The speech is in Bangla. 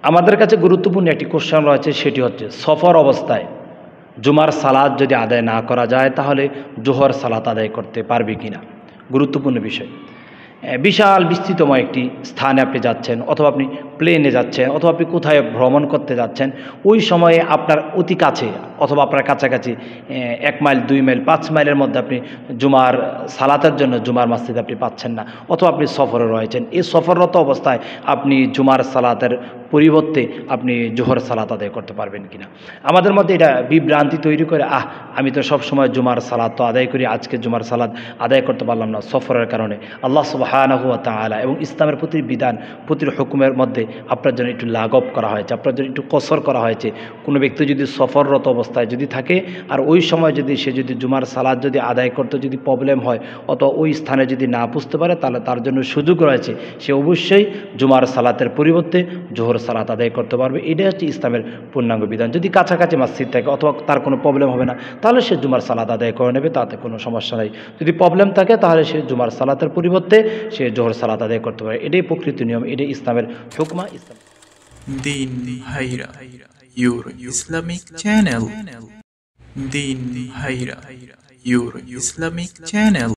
আমাদের কাছে গুরুত্বপূর্ণ একটি কোশ্চেন রয়েছে, সেটি হচ্ছে সফর অবস্থায় জুমার সালাত যদি আদায় না করা যায় তাহলে জোহর সালাত আদায় করতে পারবে কিনা। গুরুত্বপূর্ণ বিষয়। বিশাল বিস্তৃতময় একটি স্থানে আপনি যাচ্ছেন, অথবা আপনি প্লেনে যাচ্ছেন, অথবা আপনি কোথায় ভ্রমণ করতে যাচ্ছেন, ওই সময়ে আপনার অতি কাছে অথবা আপনার কাছাকাছি 1 মাইল 2 মাইল 5 মাইলের মধ্যে আপনি জুমার সালাতের জন্য জুমার মসজিদ আপনি পাচ্ছেন না, অথবা আপনি সফরে রয়েছেন। এই সফররত অবস্থায় আপনি জুমার সালাতের পরিবর্তে আপনি জোহর সালাত আদায় করতে পারবেন কিনা। আমাদের মধ্যে এটা বিভ্রান্তি তৈরি করে, আমি তো সব সময় জুমার সালাত তো আদায় করি, আজকে জুমার সালাত আদায় করতে পারলাম না সফরের কারণে। আল্লাহ সুবহানাহু ওয়া তাআলা এবং ইসলামের প্রতি বিধান, প্রতি হুকুমের মধ্যে আপনার জন্য একটু লাঘব করা হয়েছে, আপনার জন্য একটু কসর করা হয়েছে। কোনো ব্যক্তি যদি সফররত অবস্থায় যদি থাকে আর ওই সময় যদি সে যদি জুমার সালাত যদি আদায় করতে যদি প্রবলেম হয়, অথবা ওই স্থানে যদি না বুঝতে পারে, তাহলে তার জন্য সুযোগ রয়েছে, সে অবশ্যই জুমার সালাতের পরিবর্তে জোহর সালাত আদায় করতে পারবে। এটাই হচ্ছে ইসলামের পূর্ণাঙ্গ বিধান। যদি কাছাকাছি মসজিদ থাকে অথবা তার কোনো প্রবলেম হবে না, তাহলে সে জুমার সালাত আদায় করে নেবে, তাতে কোনো সমস্যা নেই। যদি প্রবলেম থাকে তাহলে সে জুমার সালাতের পরিবর্তে সে জোহর সালাত আদায় করতে পারে। এটাই প্রকৃত নিয়ম, এটাই ইসলামের হুকমা। ইসলাম দিন ভাইরা, ইউর ইসলামিক চ্যানেল। দিন ভাইরা, ইউর ইসলামিক চ্যানেল।